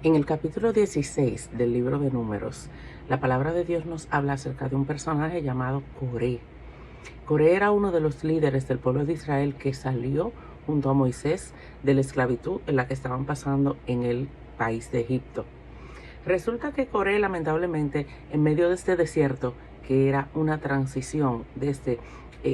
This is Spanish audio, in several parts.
En el capítulo 16 del libro de Números, la palabra de Dios nos habla acerca de un personaje llamado Coré. Coré era uno de los líderes del pueblo de Israel que salió junto a Moisés de la esclavitud en la que estaban pasando en el país de Egipto. Resulta que Coré, lamentablemente, en medio de este desierto, que era una transición desde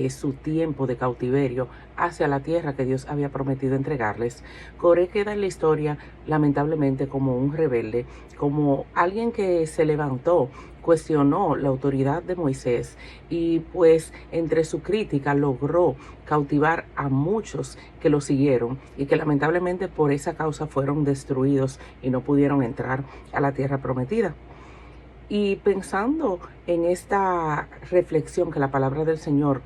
su tiempo de cautiverio hacia la tierra que Dios había prometido entregarles, Coré queda en la historia, lamentablemente, como un rebelde, como alguien que se levantó, cuestionó la autoridad de Moisés y pues entre su crítica logró cautivar a muchos que lo siguieron y que lamentablemente por esa causa fueron destruidos y no pudieron entrar a la tierra prometida. Y pensando en esta reflexión que la palabra del Señor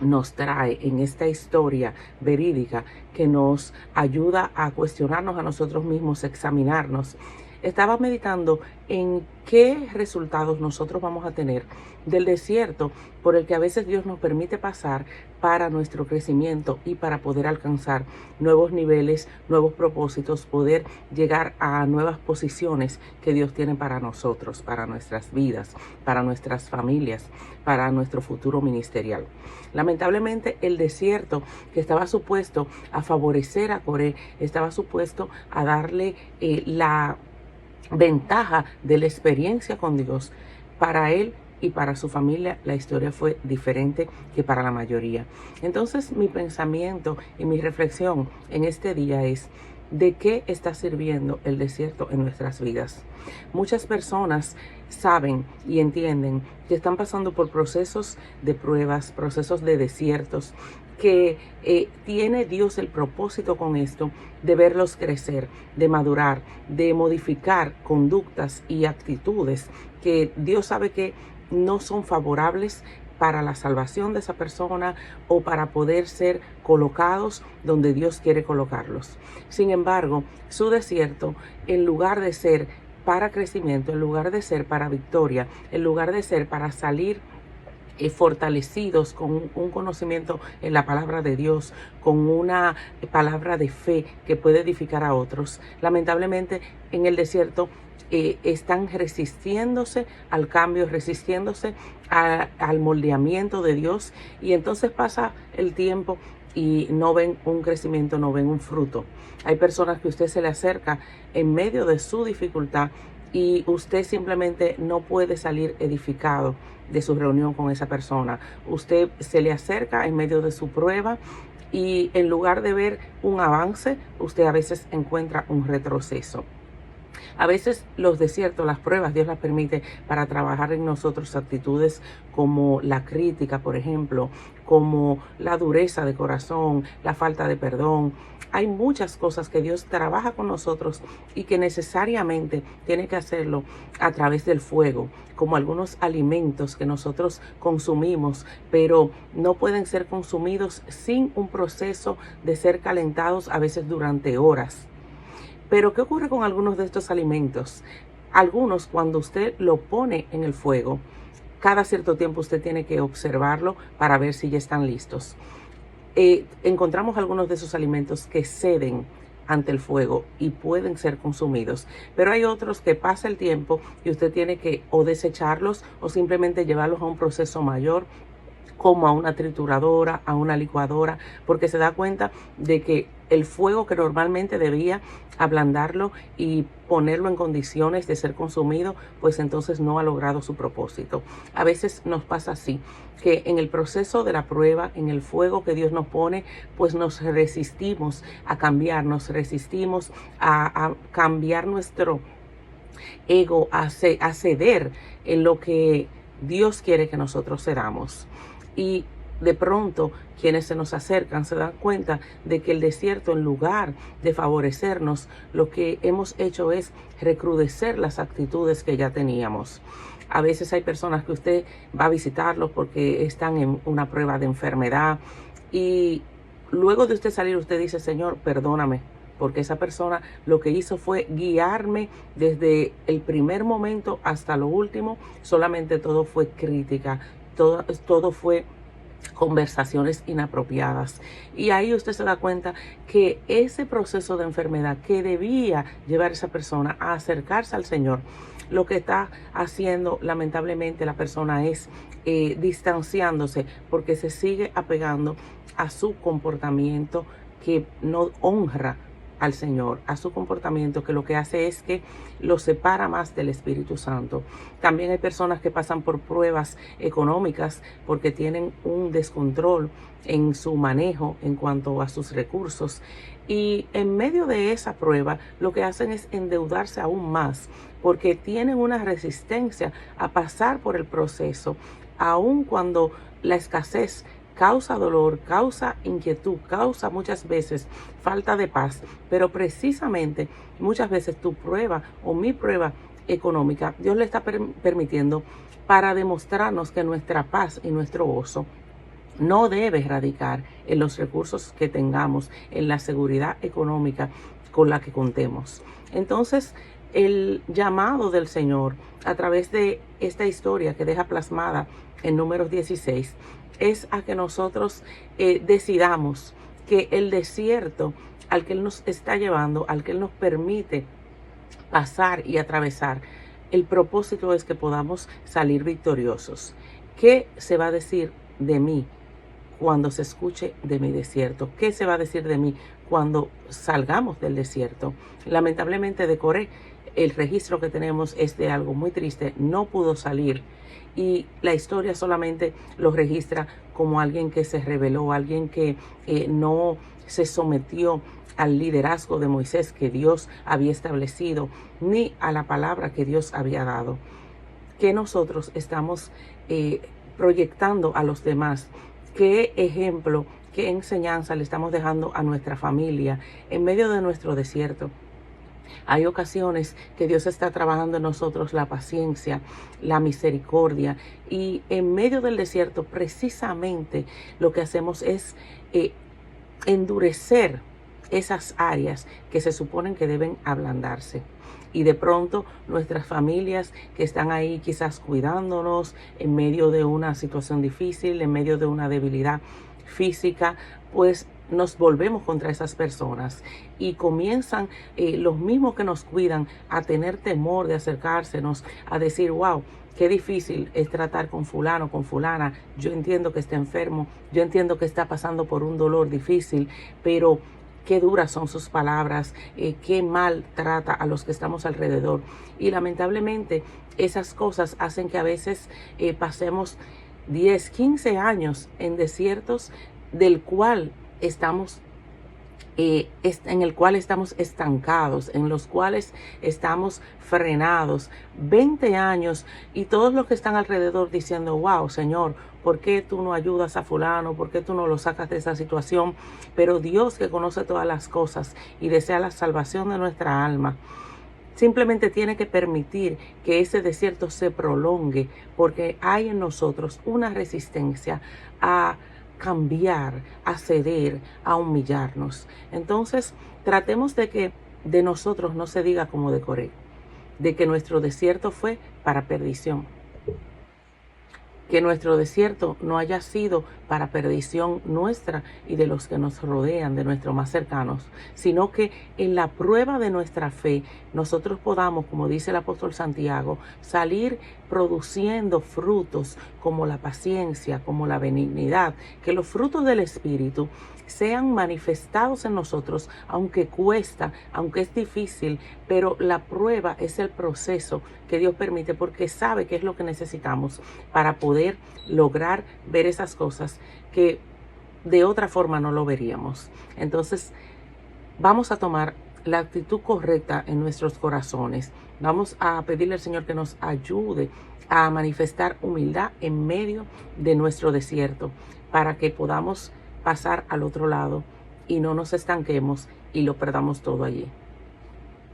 nos trae en esta historia verídica que nos ayuda a cuestionarnos a nosotros mismos, examinarnos, estaba meditando en qué resultados nosotros vamos a tener del desierto por el que a veces Dios nos permite pasar para nuestro crecimiento y para poder alcanzar nuevos niveles, nuevos propósitos, poder llegar a nuevas posiciones que Dios tiene para nosotros, para nuestras vidas, para nuestras familias, para nuestro futuro ministerial. Lamentablemente, el desierto que estaba supuesto a favorecer a Coré, estaba supuesto a darle la ventaja de la experiencia con Dios. Para él y para su familia la historia fue diferente que para la mayoría. Entonces mi pensamiento y mi reflexión en este día es: ¿de qué está sirviendo el desierto en nuestras vidas? Muchas personas saben y entienden que están pasando por procesos de pruebas, procesos de desiertos, que tiene Dios el propósito con esto de verlos crecer, de madurar, de modificar conductas y actitudes que Dios sabe que no son favorables para la salvación de esa persona o para poder ser colocados donde Dios quiere colocarlos. Sin embargo, su desierto, en lugar de ser para crecimiento, en lugar de ser para victoria, en lugar de ser para salir fortalecidos con un conocimiento en la palabra de Dios, con una palabra de fe que puede edificar a otros, lamentablemente en el desierto están resistiéndose al cambio, resistiéndose al moldeamiento de Dios, y entonces pasa el tiempo y no ven un crecimiento, no ven un fruto. Hay personas que usted se le acerca en medio de su dificultad y usted simplemente no puede salir edificado de su reunión con esa persona. Usted se le acerca en medio de su prueba y en lugar de ver un avance, usted a veces encuentra un retroceso. A veces los desiertos, las pruebas, Dios las permite para trabajar en nosotros actitudes como la crítica, por ejemplo, como la dureza de corazón, la falta de perdón. Hay muchas cosas que Dios trabaja con nosotros y que necesariamente tiene que hacerlo a través del fuego, como algunos alimentos que nosotros consumimos, pero no pueden ser consumidos sin un proceso de ser calentados a veces durante horas. Pero ¿qué ocurre con algunos de estos alimentos? Algunos, cuando usted lo pone en el fuego, cada cierto tiempo usted tiene que observarlo para ver si ya están listos. Encontramos algunos de esos alimentos que ceden ante el fuego y pueden ser consumidos, pero hay otros que pasa el tiempo y usted tiene que o desecharlos o simplemente llevarlos a un proceso mayor, como a una trituradora, a una licuadora, porque se da cuenta de que el fuego que normalmente debía ablandarlo y ponerlo en condiciones de ser consumido, pues entonces no ha logrado su propósito. A veces nos pasa así, que en el proceso de la prueba, en el fuego que Dios nos pone, pues nos resistimos a cambiar, nos resistimos a cambiar nuestro ego, a ceder en lo que Dios quiere que nosotros cedamos. Y de pronto quienes se nos acercan se dan cuenta de que el desierto, en lugar de favorecernos, lo que hemos hecho es recrudecer las actitudes que ya teníamos. A veces hay personas que usted va a visitarlos porque están en una prueba de enfermedad y luego de usted salir usted dice: Señor, perdóname, porque esa persona lo que hizo fue guiarme desde el primer momento hasta lo último. Solamente todo fue crítica, todo fue conversaciones inapropiadas. Y ahí usted se da cuenta que ese proceso de enfermedad que debía llevar a esa persona a acercarse al Señor, lo que está haciendo lamentablemente la persona es distanciándose, porque se sigue apegando a su comportamiento que no honra al Señor, a su comportamiento que lo que hace es que lo separa más del Espíritu Santo. También hay personas que pasan por pruebas económicas porque tienen un descontrol en su manejo en cuanto a sus recursos, y en medio de esa prueba lo que hacen es endeudarse aún más porque tienen una resistencia a pasar por el proceso, aun cuando la escasez causa dolor, causa inquietud, causa muchas veces falta de paz, pero precisamente muchas veces tu prueba o mi prueba económica, Dios le está permitiendo para demostrarnos que nuestra paz y nuestro gozo no debe radicar en los recursos que tengamos, en la seguridad económica con la que contemos. Entonces, el llamado del Señor a través de esta historia que deja plasmada en Números 16 es a que nosotros decidamos que el desierto al que Él nos está llevando, al que Él nos permite pasar y atravesar, el propósito es que podamos salir victoriosos. ¿Qué se va a decir de mí cuando se escuche de mi desierto? ¿Qué se va a decir de mí cuando salgamos del desierto? Lamentablemente de Coré, el registro que tenemos es de algo muy triste. No pudo salir y la historia solamente lo registra como alguien que se rebeló, alguien que no se sometió al liderazgo de Moisés que Dios había establecido, ni a la palabra que Dios había dado. Que nosotros estamos proyectando a los demás, qué ejemplo, qué enseñanza le estamos dejando a nuestra familia en medio de nuestro desierto. Hay ocasiones que Dios está trabajando en nosotros la paciencia, la misericordia, y en medio del desierto precisamente lo que hacemos es endurecer esas áreas que se suponen que deben ablandarse. Y de pronto nuestras familias que están ahí quizás cuidándonos en medio de una situación difícil, en medio de una debilidad física, pues nos volvemos contra esas personas y comienzan los mismos que nos cuidan a tener temor de acercársenos, a decir, wow, qué difícil es tratar con fulano, con fulana. Yo entiendo que está enfermo, yo entiendo que está pasando por un dolor difícil, pero qué duras son sus palabras, qué mal trata a los que estamos alrededor. Y lamentablemente esas cosas hacen que a veces pasemos 10, 15 años en desiertos del cual estamos en el cual estamos estancados, en los cuales estamos frenados, 20 años, y todos los que están alrededor diciendo, wow, Señor, ¿por qué tú no ayudas a fulano? ¿Por qué tú no lo sacas de esa situación? Pero Dios, que conoce todas las cosas y desea la salvación de nuestra alma, simplemente tiene que permitir que ese desierto se prolongue, porque hay en nosotros una resistencia a cambiar, a ceder, a humillarnos. Entonces, tratemos de que de nosotros no se diga como de Coré, de que nuestro desierto fue para perdición. Que nuestro desierto no haya sido para perdición nuestra y de los que nos rodean, de nuestros más cercanos, sino que en la prueba de nuestra fe nosotros podamos, como dice el apóstol Santiago, salir produciendo frutos como la paciencia, como la benignidad, que los frutos del Espíritu sean manifestados en nosotros, aunque cuesta, aunque es difícil, pero la prueba es el proceso que Dios permite porque sabe qué es lo que necesitamos para poder lograr ver esas cosas que de otra forma no lo veríamos. Entonces, vamos a tomar la actitud correcta en nuestros corazones. Vamos a pedirle al Señor que nos ayude a manifestar humildad en medio de nuestro desierto para que podamos pasar al otro lado y no nos estanquemos y lo perdamos todo allí.